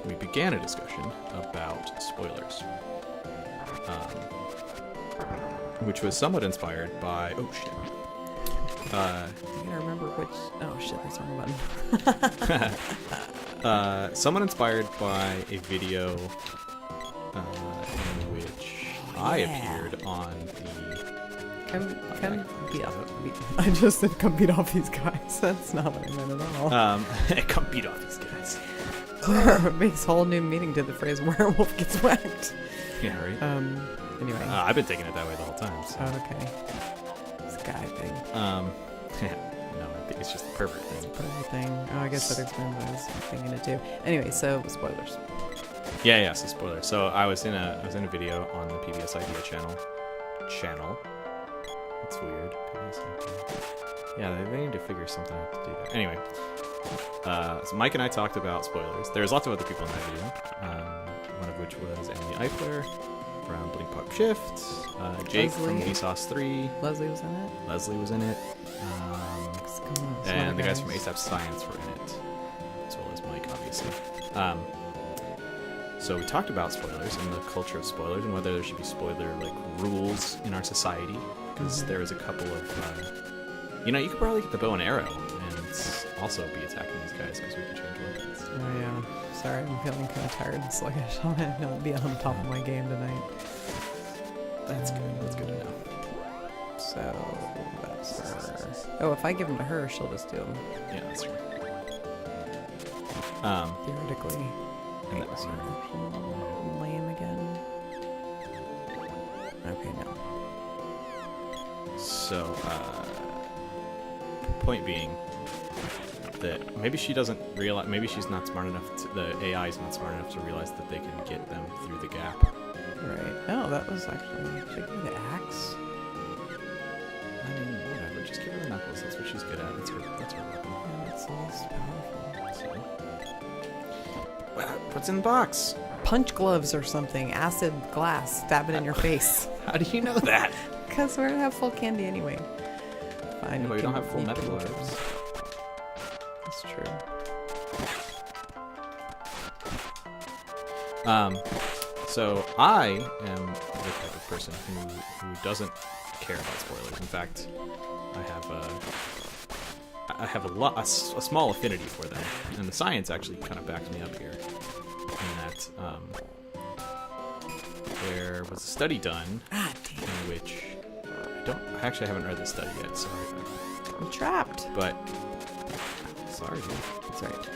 we began a discussion about spoilers, which was somewhat inspired by I gotta remember which. Oh shit, that's the wrong button. somewhat inspired by a video in which I appeared on the. Come beat off. I just said come beat off these guys. That's not what I meant at all. Come beat off these guys. It makes whole new meaning to the phrase werewolf gets whacked. Yeah, right. Anyway. I've been taking it that way the whole time. So. Oh, okay. It's a guy thing. No, I think it's just a pervert thing. It's a pervert thing. Oh, I guess that explains what I was thinking it too. Anyway, so spoilers. Yeah, so spoilers. So I was in a video on the PBS Idea channel. It's weird. PBS Idea. Yeah, they need to figure something out to do that. Anyway, so Mike and I talked about spoilers. There's lots of other people in that video. One of which was Emily Eichler from Blink Pop Shift, Jake from Vsauce 3. Leslie was in it. And the guys from ASAP Science were in it, as well as Mike, obviously. So we talked about spoilers and the culture of spoilers and whether there should be spoiler rules in our society, because there is a couple of, you could probably get the bow and arrow and also be attacking these guys because we can change weapons. Oh yeah. Sorry, I'm feeling kind of tired and sluggish. I'm not be on top of my game tonight. That's good. That's good to know. So that's her. Oh, if I give them to her, she'll just do them. Yeah, that's true. Theoretically. And that was her. Lame again. Okay, no. So, point being that maybe she doesn't realize, maybe she's not smart enough, the AI is not smart enough to realize that they can get them through the gap. Right. Oh, that was actually, should I give her the axe? I mean, whatever, just give her the knuckles, that's what she's good at, that's her weapon. Yeah, that's the least powerful. So, what's in the box? Punch gloves or something, acid glass, stab it in your face. How do you know that? Because we're gonna have full candy anyway. Fine. Yeah, but we don't have full metal orbs. That's true. So I am the type of person who doesn't care about spoilers. In fact, I have a small affinity for them, and the science actually kind of backs me up here. In that there was a study done in which I actually haven't read the study yet. Sorry, I'm trapped. but sorry, dude. That's right.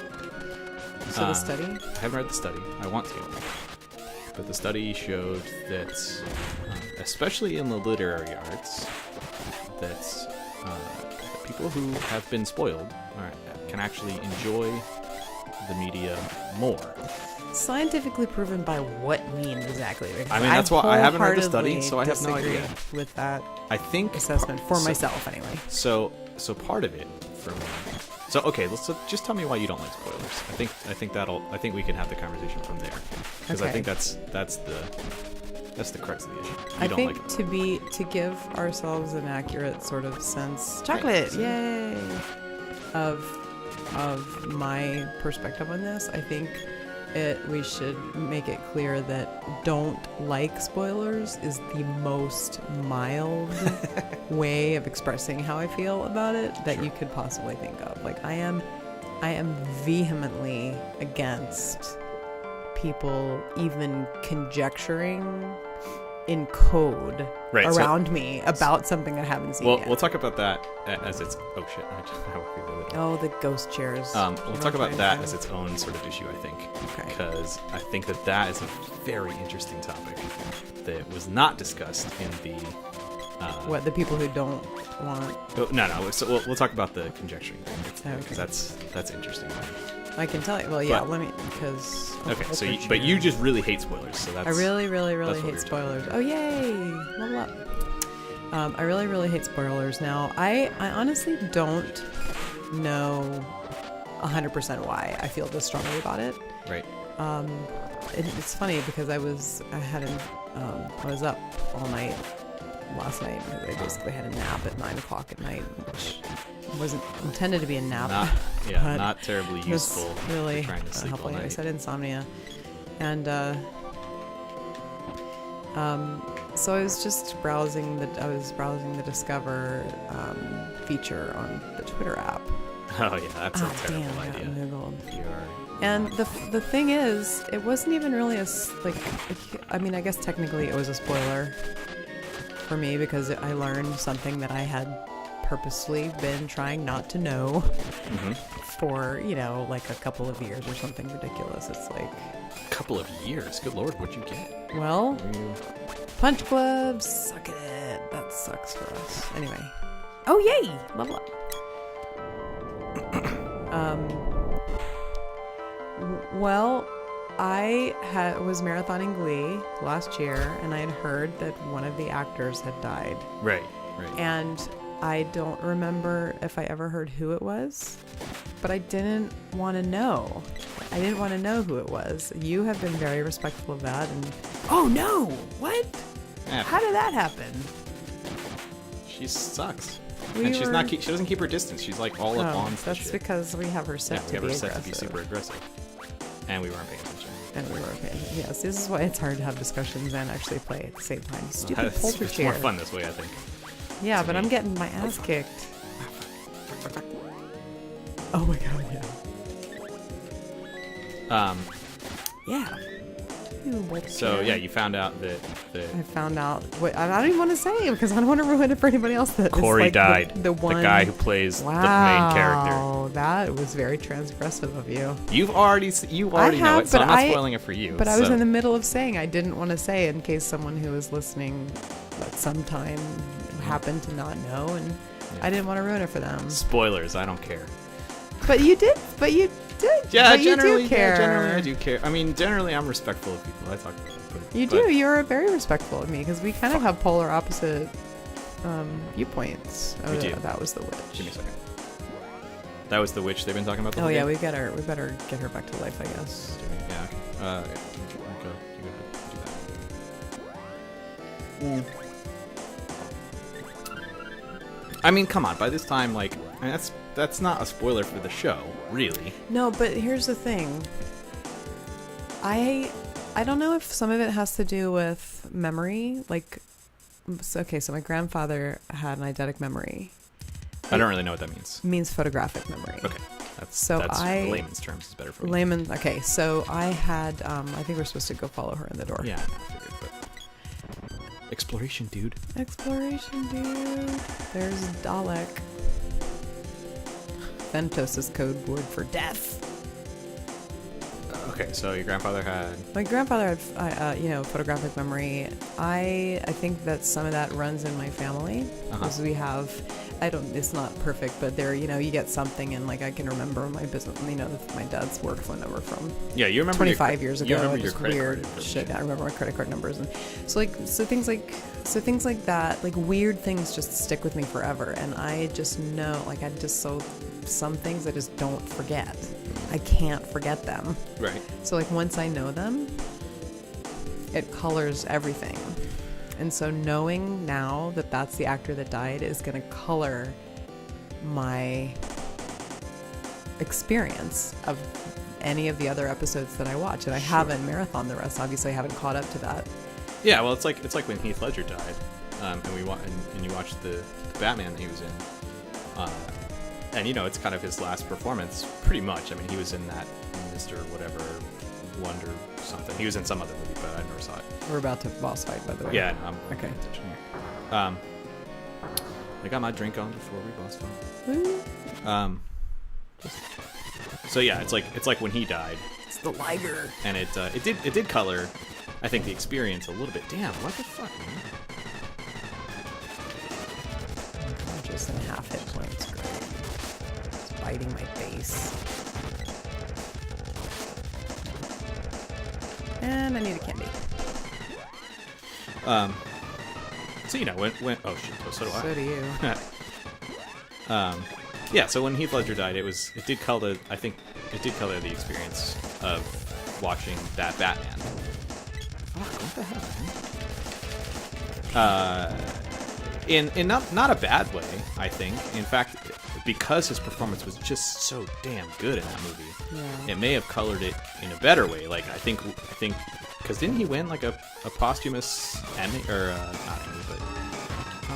So the study? I haven't read the study. I want to. But the study showed that, especially in the literary arts, that people who have been spoiled can actually enjoy the media more. Scientifically proven by what means exactly? I mean, that's why I haven't read the study, so I have no idea. With that I think assessment for myself, anyway. So part of it for me. So okay, just tell me why you don't like spoilers. I think we can have the conversation from there, because I think that's the crux of the issue. I think to give ourselves an accurate sort of sense, chocolate, yay, of my perspective on this, I think we should make it clear that don't like spoilers is the most mild way of expressing how I feel about it that you could possibly think of. Like I am vehemently against people even conjecturing in code around me about something I haven't seen yet. We'll talk about that as it's... Oh, shit. The ghost chairs. We'll talk about that as its own sort of issue, I think. Okay. Because I think that is a very interesting topic that was not discussed in the... the people who don't want... No. So we'll talk about the conjecturing thing. Because that's interesting. I can tell you. Well, yeah, because... Okay, but you just really hate spoilers, so that's... I really, really, really hate spoilers. Oh, yay! Level up. I really, really hate spoilers. Now, I honestly don't know 100% why I feel this strongly about it. Right. It's funny because I was up all night last night. I basically had a nap at 9 o'clock at night, which wasn't intended to be a nap. But not terribly it was useful. really for trying to sleep all helpful. I night. said insomnia, and so I was just browsing the Discover feature on the Twitter app. Oh yeah, that's a terrible damn, I got idea. Googled. And And the thing is, it wasn't even really I mean, I guess technically it was a spoiler for me because I learned something that I had purposely been trying not to know for, like a couple of years or something ridiculous. It's like... couple of years. Good lord, what'd you get? Well, Punch Club, suck it. That sucks for us. Anyway. Oh, yay! Level up. Well, I was marathoning Glee last year, and I had heard that one of the actors had died. Right. And I don't remember if I ever heard who it was, but I didn't want to know. I didn't want to know who it was. You have been very respectful of that, and... Oh, no! What? Yeah. How did that happen? She sucks. We And she were- doesn't keep her distance. She's like all up on that's shit. because we have her set Yeah, we to have be her set aggressive. to be super aggressive. And we weren't paying attention. And we were okay. Yes, this is why it's hard to have discussions and actually play at the same time. Stupid It's polter more chair. fun this way, I think. Yeah, to but me. I'm getting my ass kicked. Oh my god, yeah. Yeah. You polter So chair. yeah, you found out that I found out. Wait, I don't even want to say it because I don't want to ruin it for anybody else. That is, Corey like, died. The one. The guy who plays the Wow, main character. that was very transgressive of you. You already know have, it, so but I'm not I- spoiling it for you. But I was so- in the middle of saying I didn't want to say in case someone who was listening at some time happened to not know, and I didn't want to ruin it for them. spoilers. I don't care. But you did. But you did. Yeah, but generally, you do care. yeah, generally I do care. I mean, generally I'm respectful of people. I talk about it. You do. You're very respectful of me because we kind of have polar opposite viewpoints. We do. That was the witch. Give me a second. That was the witch they've been talking about. The Oh whole yeah, game? we better get her back to life, I guess. Yeah. Okay. You go ahead. Do that. I mean, come on. By this time, like, I mean, that's not a spoiler for the show, really. No, but here's the thing. I don't know if some of it has to do with memory. Like, so my grandfather had an eidetic memory. I don't really know what that means. It means photographic memory. Okay. That's I- layman's terms is better for me. Layman. Okay, so I had. I think we're supposed to go follow her in the door. Yeah. I figured, but... Exploration, dude. Exploration, dude. There's Dalek. Ventos is code word for death. Okay, so your grandfather had... My grandfather had, photographic memory. I think that some of that runs in my family because we have. It's not perfect, but there, you get something, and like I can remember my business, my dad's work phone number from Yeah, you remember 25 years ago. You remember your just credit weird card information. shit. I remember my credit card numbers, and so things like that, like weird things just stick with me forever, and I just know, like some things I just don't forget. I can't forget them. Right. So like once I know them, it colors everything. And so knowing now that that's the actor that died is going to color my experience of any of the other episodes that I watch. And I haven't marathoned the rest. Obviously, I haven't caught up to that. Yeah, well, it's like when Heath Ledger died, and you watched the Batman that he was in, and it's kind of his last performance, pretty much. I mean, he was in that Mr. Whatever Wonder something. He was in some other movie, but I never saw it. We're about to boss fight, by the way. Yeah, I'm Okay. paying attention here. I got my drink on before we boss fight. Woo. So yeah, it's like when he died, It's the Liger. and it did color, I think, the experience a little bit. Damn, what the fuck, man? Just in half hit points. Great. It's biting my face. And I need a candy. So when oh shit, so do I. So do you. Yeah, so when Heath Ledger died, it did color the experience of watching that Batman. Fuck, what the hell, man? in not a bad way, I think. In fact, because his performance was just so damn good in that movie, it may have colored it in a better way. Like I think because didn't he win like a posthumous Emmy or not Emmy, but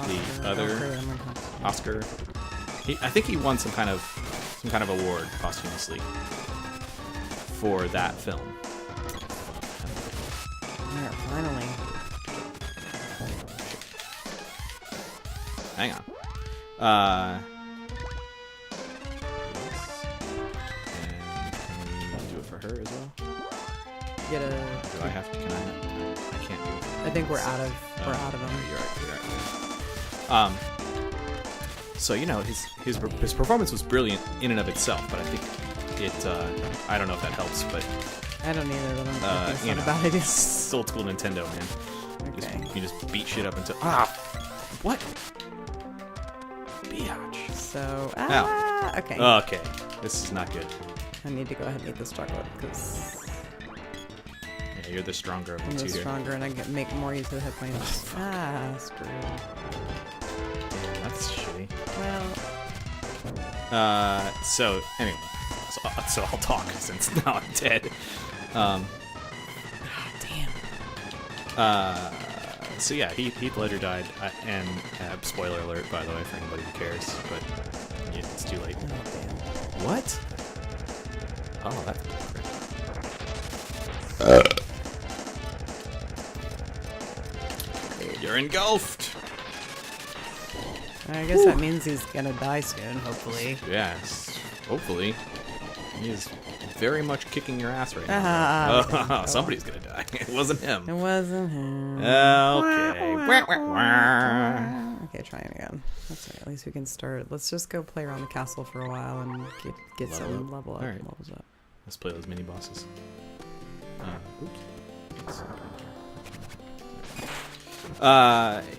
the other Oscar? I think he won some kind of award posthumously for that film. Yeah, finally. Hang on. And can we do it for her as well? Get a. Do I have to? Can I can't do it. I think we're out of them. You're right. So his performance was brilliant in and of itself, but I think it. I don't know if that helps, but I don't either. But I think it's not a bad idea. It's old school Nintendo, man. Okay. You just beat shit up until what? Biatch. So okay. Okay, this is not good. I need to go ahead and eat this chocolate because Yeah, you're the stronger of I'm the the two here. stronger, and I get make more use of the hit points. Screw. That's shitty. Well. So anyway, so I'll talk since now I'm dead. Damn. So yeah, Heath Ledger died, and spoiler alert, by the way, for anybody who cares, but yeah, it's too late. Oh, damn. What? Oh, that's you're engulfed. I guess that means he's gonna die soon, hopefully. Yes, hopefully. He is very much kicking your ass right now. Somebody's gonna die. It wasn't him. It wasn't him. Okay. Okay, trying again. That's right. At least we can start. Let's just go play around the castle for a while and get some level up. Alright. Levels up. Let's play those mini bosses. Oops.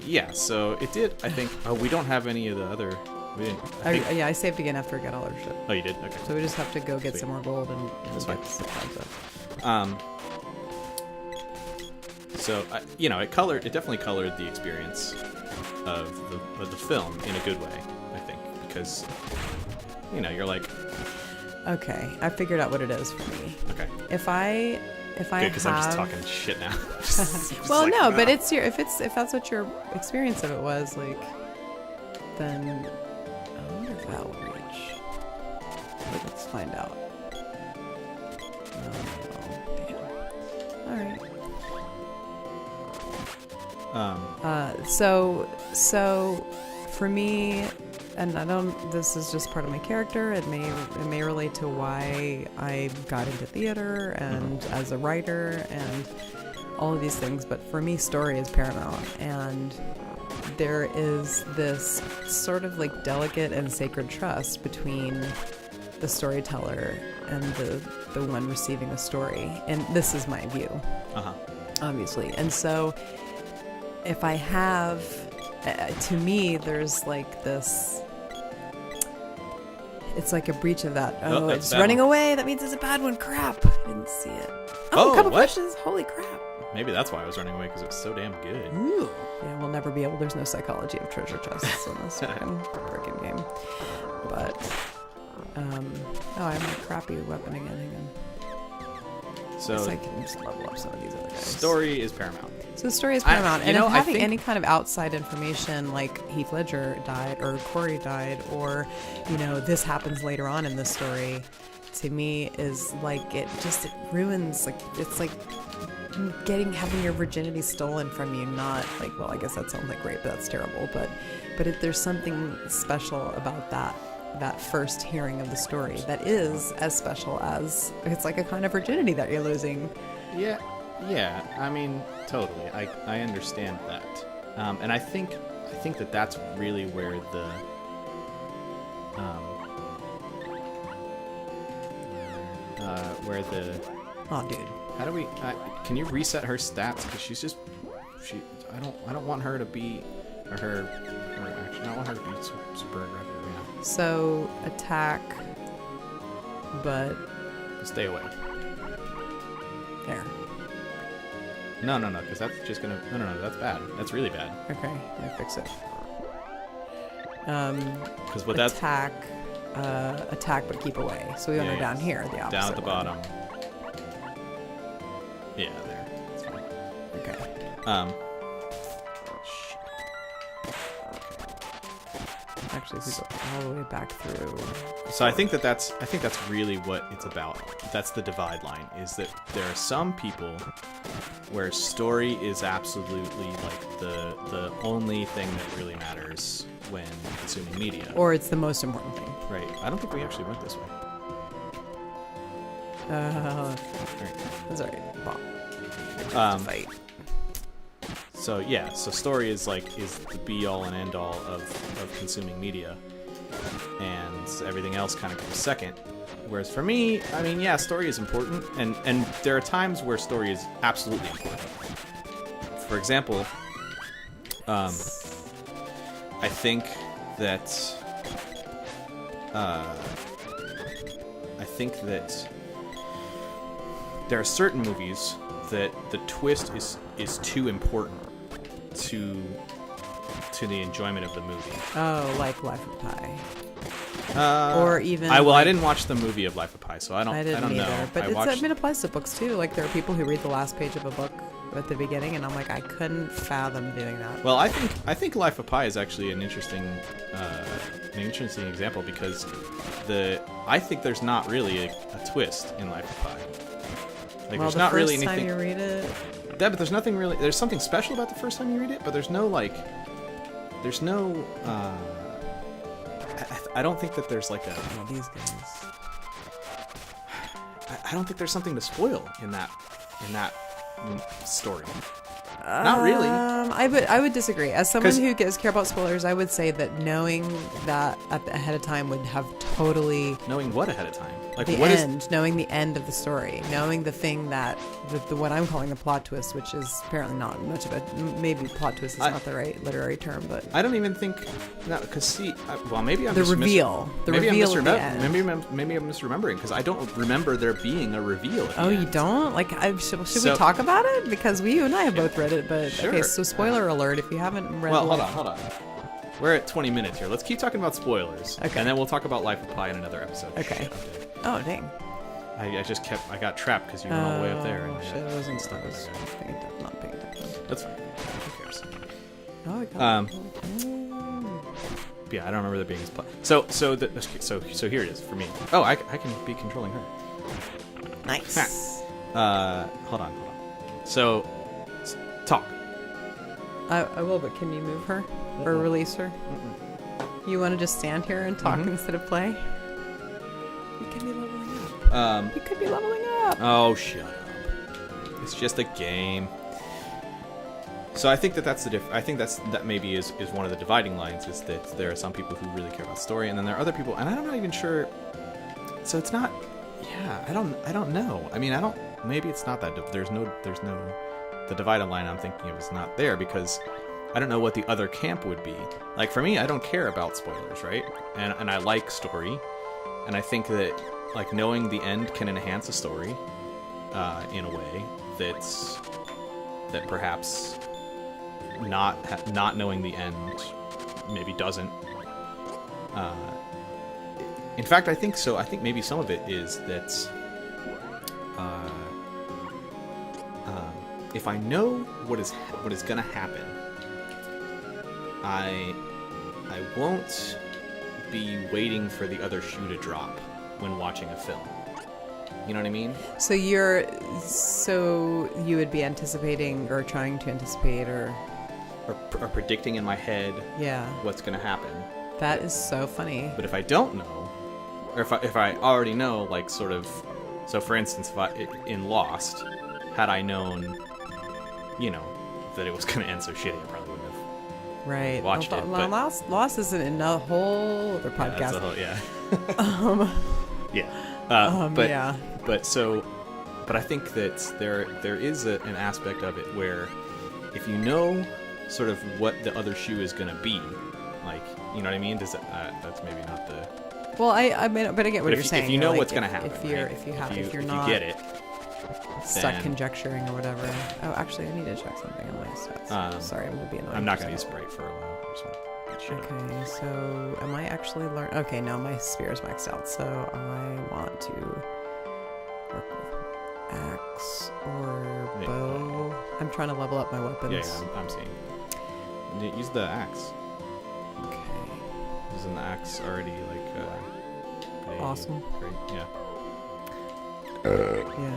Yeah. So it did. I think. Oh, we don't have any of the other. We didn't. I saved again after I got all our shit. Oh, you did. Okay. So we just have to go get Sweet. some more gold and That's get fine. supplies up. So it definitely colored the experience of the film in a good way, I think, because you're like, Okay, I figured out what it is for me. okay, If I because I'm just talking shit now. Well, like, no, but it's if that's what your experience of it was like, then I wonder if that will reach. Let's find out. All right. So for me, and I don't. This is just part of my character. It may relate to why I got into theater and as a writer and all of these things. But for me, story is paramount, and there is this sort of like delicate and sacred trust between the storyteller and the one receiving the story. And this is my view, obviously. And so if I have, to me, there's like this, it's like a breach of that. Oh, it's running away. That means it's a bad one. Crap. I didn't see it. Oh, a couple fishes. Holy crap. Maybe that's why I was running away, because it was so damn good. Ooh. Yeah, we'll never be able. There's no psychology of treasure chests in this freaking game. But, I have my crappy weapon again. Hang on. So I can just level up some of these other guys. story is paramount. So the story is paramount. And I having think any kind of outside information, like Heath Ledger died or Corey died, or, this happens later on in the story, to me is like, it ruins, like, it's like having your virginity stolen from you. Not like, well, I guess that sounds like rape, but that's terrible. But there's something special about that first hearing of the story that is as special as, it's like a kind of virginity that you're losing. Yeah, I mean, totally. I understand that, and I think that that's really where the Oh, dude. how do we? Can you reset her stats? Because I don't want her to be, or actually, I don't want her to be super aggressive. Yeah. So attack, but Stay away. there. No, because that's just gonna. No, that's bad. That's really bad. Okay, I fix it. Because what that's attack but keep away. So we want to down here, the opposite. Down at the one. bottom. Yeah, there. That's fine. Okay. Actually, if we go all the way back through. So I think that's really what it's about. That's the divide line, is that there are some people where story is absolutely like the only thing that really matters when consuming media. Or it's the most important thing. Right. I don't think we actually went this way. That's alright. Fight. So yeah, so story is the be all and end all of consuming media, and everything else kind of comes second. Whereas for me, I mean, yeah, story is important, and there are times where story is absolutely important. For example, I think that there are certain movies that the twist is too important to the enjoyment of the movie. Oh, like Life of Pi. Or even. I didn't watch the movie of Life of Pi, so I don't either, know. But it applies to books too. Like there are people who read the last page of a book at the beginning, and I'm like, I couldn't fathom doing that. Well, I think Life of Pi is actually an interesting example, because I think there's not really a twist in Life of Pi. Like, well, there's not really anything. First time you read it. Yeah, but there's nothing really. There's something special about the first time you read it, but there's no. I don't think that there's like a. Oh, these guys. I don't think there's something to spoil in that story. Not really. I would disagree. As someone who care about spoilers, I would say that knowing that ahead of time would have totally. Knowing what ahead of time? Like the what end, knowing the end of the story, knowing the thing that the what I'm calling the plot twist, which is apparently not much of a maybe plot twist is not the right literary term, but I don't even think because maybe I'm the reveal, the reveal at the end. Maybe I'm misremembering, because I don't remember there being a reveal. At the end. You don't? Like, should we talk about it? Because you and I have both read it, but sure. Okay. So spoiler alert if you haven't read. Well, hold on. We're at 20 minutes here. Let's keep talking about spoilers. Okay. And then we'll talk about Life of Pi in another episode. Okay. Shit, oh, dang. I got trapped because you went all the way up there. And shit, I wasn't stuck. I was not paying attention. That's fine. Who cares? Oh, I got yeah, I don't remember there being this plot. So here it is for me. Oh, I can be controlling her. Nice. Hold on. So, talk. I will, but can you move her or release her? You want to just stand here and talk instead of play? You could be leveling up. You could be leveling up. Oh, shut up. It's just a game. So I think that's the I think that maybe is one of the dividing lines, is that there are some people who really care about story, and then there are other people, and I'm not even sure. So it's not. Yeah, I don't know. I mean, maybe it's not that. There's no. The dividing line I'm thinking of is not there, because I don't know what the other camp would be. Like, for me, I don't care about spoilers, right? And I like story, and I think that like knowing the end can enhance a story in a way that perhaps not knowing the end maybe doesn't. In fact, I think so. I think maybe some of it is that if I know what is gonna happen, I won't be waiting for the other shoe to drop when watching a film. You know what I mean? So you would be anticipating or trying to anticipate or predicting in my head yeah what's gonna happen. That is so funny. But if I don't know, or if I already know, like, sort of, so for instance, in Lost, had I known, that it was gonna end so shitty, I probably wouldn't have watched it. But Lost isn't in a whole other podcast. But I think that there is an aspect of it where if you know sort of what the other shoe is gonna be, like, you know what I mean? Does that's maybe not the. Well, I mean, but I get what you're saying. If you know what's gonna happen, if you're not get it, stuck conjecturing or whatever. Oh, actually, I need to check something on my stats. Sorry, I'm gonna be annoying. I'm not gonna use Sprite for a while. Good shit. Okay, so am I actually learn? Okay, no, my spear is maxed out, so I want to work with axe or Yeah. bow. I'm trying to level up my weapons. Yeah, I'm seeing. Use the axe. Okay. Isn't the axe already like pretty Awesome. great? Yeah. Yeah.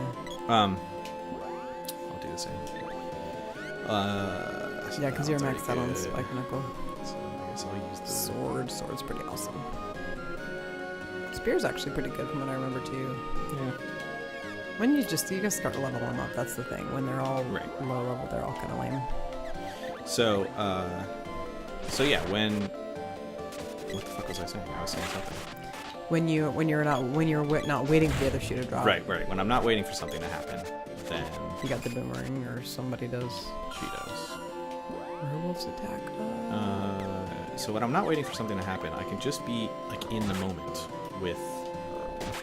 I'll do the same. Yeah, because you're that's maxed out on already Spike good. Knuckle. So I guess I'll use the Sword. Sword's pretty awesome. Spear's actually pretty good from what I remember too. Yeah. When you just start leveling them up, that's the thing. When they're all Right. low level, they're all kind of lame. So yeah, when what the fuck was I saying? I was saying something. When you're not waiting for the other shoe to drop. Right. When I'm not waiting for something to happen, then You got the boomerang, or somebody does. she does. Werewolves attack. So when I'm not waiting for something to happen, I can just be like in the moment with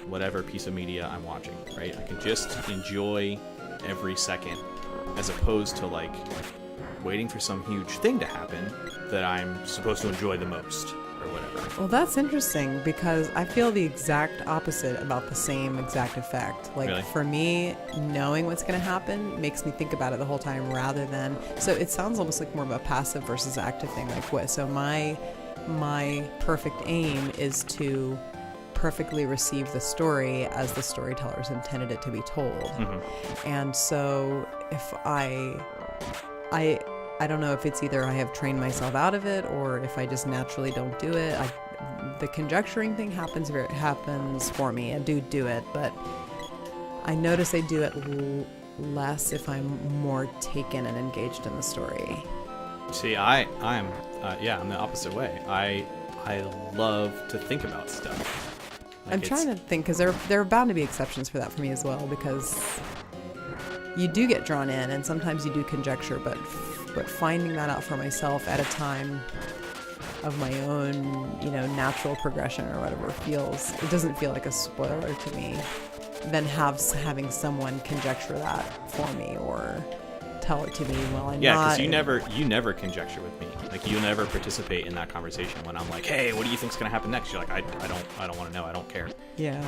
whatever piece of media I'm watching, right? I can just enjoy every second as opposed to like waiting for some huge thing to happen that I'm supposed to enjoy the most or whatever. Well, that's interesting because I feel the exact opposite about the same exact effect. Like Really? for me, knowing what's going to happen makes me think about it the whole time rather than. So it sounds almost like more of a passive versus active thing. Like what? So my perfect aim is to perfectly receive the story as the storytellers intended it to be told. Mm-hmm. And so if I don't know if it's either I have trained myself out of it or if I just naturally don't do it. The conjecturing thing happens for me. I do it, but I notice I do it less if I'm more taken and engaged in the story. See, I'm the opposite way. I love to think about stuff. Like I'm trying to think because there are bound to be exceptions for that for me as well because you do get drawn in and sometimes you do conjecture, but finding that out for myself at a time of my own, natural progression or whatever it doesn't feel like a spoiler to me than having someone conjecture that for me or tell it to me while I'm not. Yeah, because you never conjecture with me. Like you never participate in that conversation when I'm like, hey, what do you think's gonna happen next? You're like, I don't want to know. I don't care. Yeah,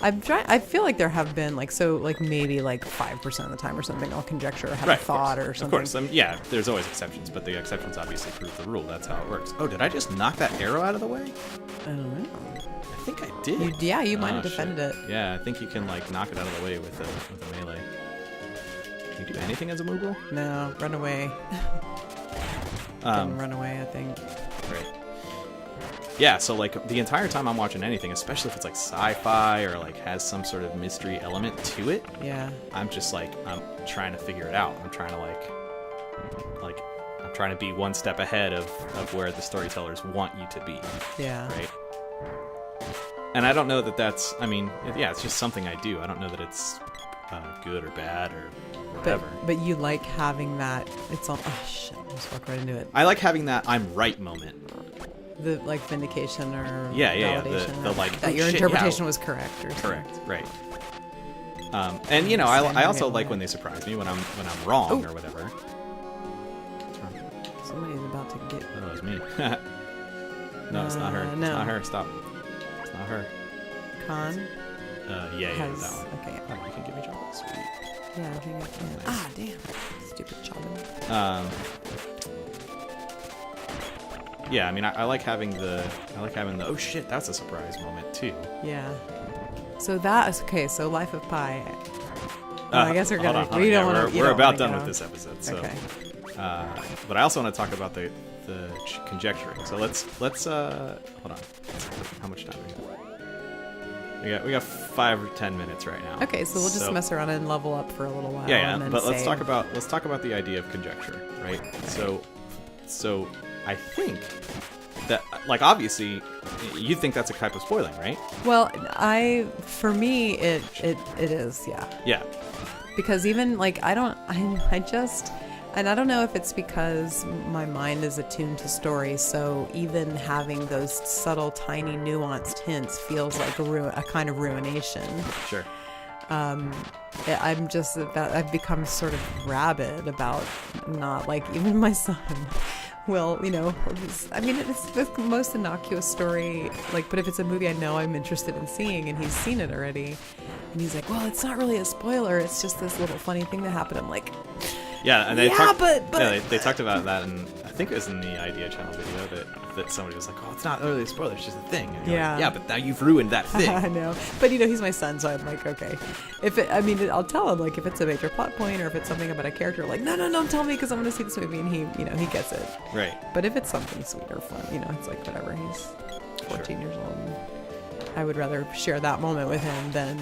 I feel like there have been maybe 5% of the time or something I'll conjecture or have a thought or something. Of course, yeah. There's always exceptions, but the exceptions obviously prove the rule. That's how it works. Oh, did I just knock that arrow out of the way? I don't know. I think I did. You might have defended it. Yeah, I think you can knock it out of the way with a melee. Can you do anything as a Moogle? No, run away. Run away, I think. Right. Yeah, so the entire time I'm watching anything, especially if it's sci-fi or has some sort of mystery element to it, yeah, I'm just I'm trying to figure it out. I'm trying to I'm trying to be one step ahead of where the storytellers want you to be. Yeah. Right. And I don't know that that's. I mean, it's just something I do. I don't know that it's good or bad or whatever. But you like having that. It's all. Oh shit! I just walked right into it. I like having that I'm right moment. The vindication or validation the that your interpretation was correct or something. Correct, right. And I also like when they surprise me when I'm wrong or whatever. What's wrong? Somebody's about to get. Oh, that was me. No, it's not her. It's not her. Stop. It's not her. Khan. Yeah, that one. Okay. Oh, you can give me chocolate. Sweet. Yeah, I think I can. Nice. Ah, damn. Stupid chocolate. Yeah, I mean, I like having the oh shit, that's a surprise moment too. Yeah. So that is okay. So Life of Pi. I guess we're gonna. Hold on. We're about done with this episode. So, okay. But I also want to talk about the conjecturing. So let's hold on. How much time we got? We got 5 or 10 minutes right now. Okay, so we'll just mess around and level up for a little while. Yeah. And then But let's talk about the idea of conjecture, right? Okay. So I think that obviously you think that's a type of spoiling, right? Well, for me it is, yeah. Yeah. Because even and I don't know if it's because my mind is attuned to stories, so even having those subtle, tiny, nuanced hints feels like a kind of ruination. Sure. I've become sort of rabid about not even my son. will, I mean, it's the most innocuous story, like, but if it's a movie I know I'm interested in seeing and he's seen it already, and he's like, well, it's not really a spoiler, it's just this little funny thing that happened. I'm like, yeah, and they they talked about that, and I think it was in the Idea Channel video that somebody was like, oh, it's not really a spoiler, it's just a thing. And Yeah. like, yeah, but now you've ruined that thing. I know, but he's my son, so I'm like, okay, I'll tell him, like, if it's a major plot point or if it's something about a character, like, no, don't tell me because I'm going to see this movie, and he gets it. Right. But if it's something sweet or fun, it's like, whatever, he's 14 years old, and I would rather share that moment with him than,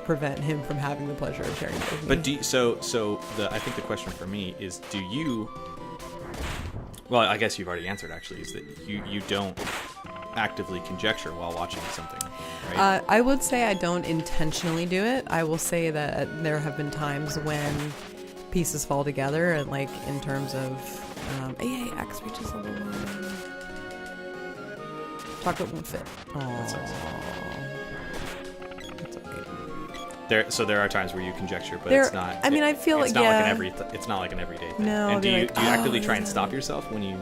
prevent him from having the pleasure of sharing it with me. But I think the question for me is, do you, well, I guess you've already answered actually, is that you don't actively conjecture while watching something, right? I would say I don't intentionally do it. I will say that there have been times when pieces fall together, and like in terms of AAX reaches level 1. Chocolate won't fit. That sucks. That's okay. There are times where you conjecture, but There- it's not. I mean, I feel it's like, not yeah. it's not like an everyday thing. No, And do they're you like, do you actively try and yeah. stop yourself when you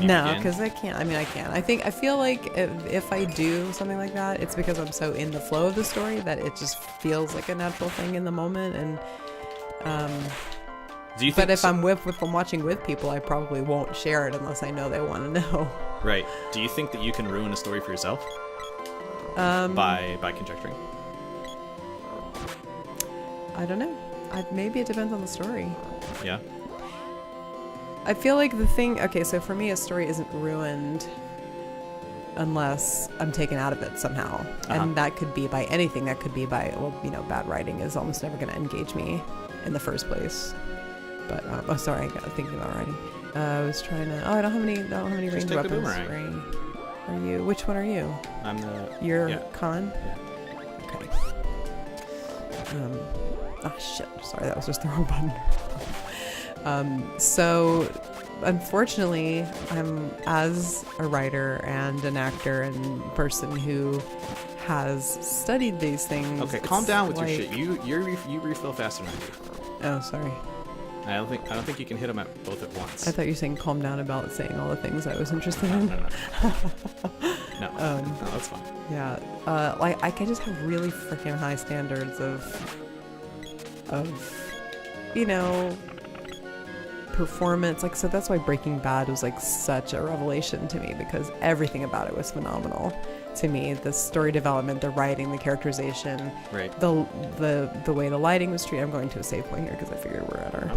No, begin? because I can't. I mean, I can't. I feel like if I do something like that, it's because I'm so in the flow of the story that it just feels like a natural thing in the moment. And Do you think but if I'm watching with people, I probably won't share it unless I know they want to know. right? Do you think that you can ruin a story for yourself by conjecturing? I don't know. Maybe it depends on the story. Yeah. I feel like the thing. Okay, so for me, a story isn't ruined unless I'm taken out of it somehow, and that could be by anything. That could be by bad writing is almost never going to engage me in the first place. But sorry, I got thinking about writing. I was trying to. I don't have any ranged take the weapons. boomerang. Are you? Which one are you? I'm the. You're yeah. Con. Yeah. Okay. Oh shit! Sorry, that was just the wrong button. So, unfortunately, I'm as a writer and an actor and person who has studied these things. Okay, calm down with your shit. You refill faster than I do. Oh, sorry. I don't think you can hit them at both at once. I thought you were saying calm down about saying all the things I was interested in. No, that's fine. Yeah, I can just have really freaking high standards of performance. Like, so that's why Breaking Bad was like such a revelation to me, because everything about it was phenomenal to me. The story development, the writing, the characterization, Right. the way the lighting was treated. I'm going to a save point here because I figured we're at our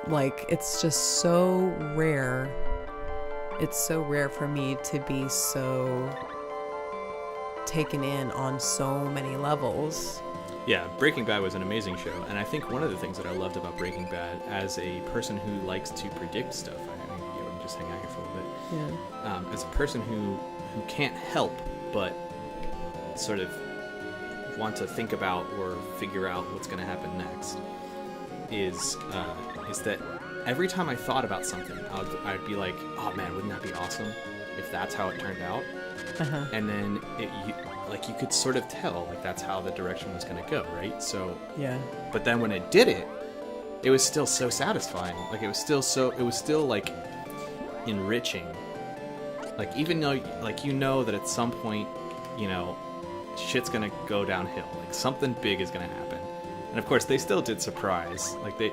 like, it's just so rare. It's so rare for me to be so taken in on so many levels. Yeah, Breaking Bad was an amazing show, and I think one of the things that I loved about Breaking Bad, as a person who likes to predict stuff, I think you can just hang out here for a little bit. Yeah. As a person who can't help but sort of want to think about or figure out what's going to happen next, is that every time I thought about something, I'd be like, oh man, wouldn't that be awesome if that's how it turned out? And then you could sort of tell, like, that's how the direction was going to go, right? So Yeah. but then when it did it, it was still so satisfying. Like, it was still like enriching. Like, even though, like, that at some point, shit's gonna go downhill. Like, something big is gonna happen. And of course, they still did surprise. Like, they,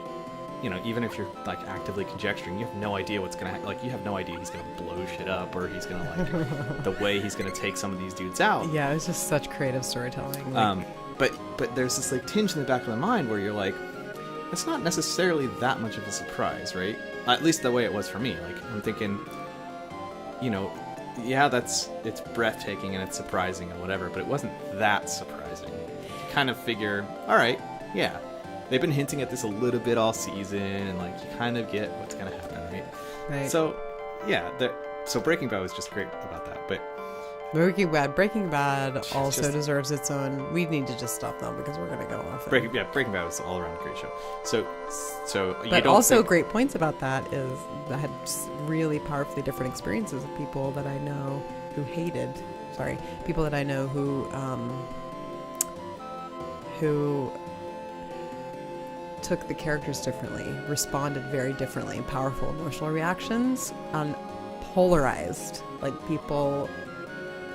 even if you're like actively conjecturing, you have no idea what's gonna like, you have no idea he's gonna blow shit up, or he's gonna like the way he's gonna take some of these dudes out. Yeah, it was just such creative storytelling. Like, But there's this like tinge in the back of the mind where you're like, it's not necessarily that much of a surprise, right? At least the way it was for me. Like, I'm thinking, yeah, it's breathtaking and it's surprising and whatever, but it wasn't that surprising. You kind of figure, all right, yeah, they've been hinting at this a little bit all season, and like, you kind of get what's gonna happen, right? right. So, yeah, so Breaking Bad was just great about that, but Breaking Bad also just- deserves its own. We need to just stop now because we're gonna go off. Breaking Bad was all around a great show. So you But don't also think, great points about that is I had really powerfully different experiences of people that I know who hated. Sorry, people that I know who took the characters differently, responded very differently, powerful emotional reactions, and polarized, like people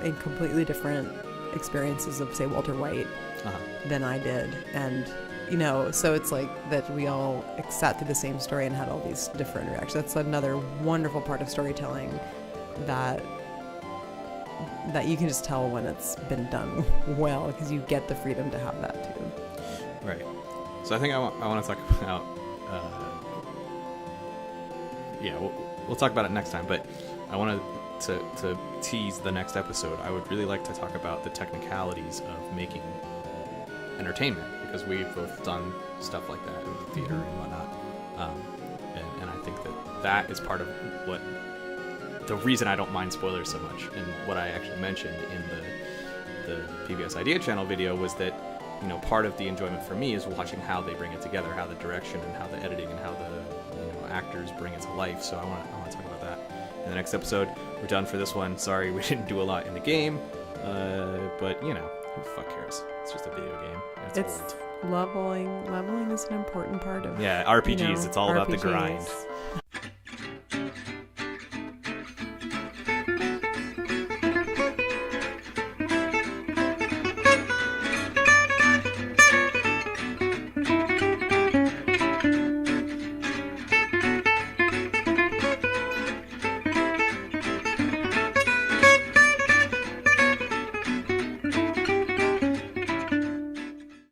in completely different experiences of, say, Walter White than I did. And, you know, so it's like that we all sat through the same story and had all these different reactions. That's another wonderful part of storytelling that you can just tell when it's been done well, because you get the freedom to have that too. Right. So I think I want to talk about, we'll talk about it next time, but I wanted to tease the next episode. I would really like to talk about the technicalities of making entertainment, because we've both done stuff like that in theater and whatnot. And I think that is part of what the reason I don't mind spoilers so much, and what I actually mentioned in the PBS Idea Channel video was that, you know, part of the enjoyment for me is watching how they bring it together, how the direction and how the editing and how the, you know, actors bring it to life. So I want to talk about that in the next episode. We're done for this one. Sorry we didn't do a lot in the game, but you know, who the fuck cares? It's just a video game. It's old. Leveling is an important part of RPGs. You know, it's all about the RPGs. grind.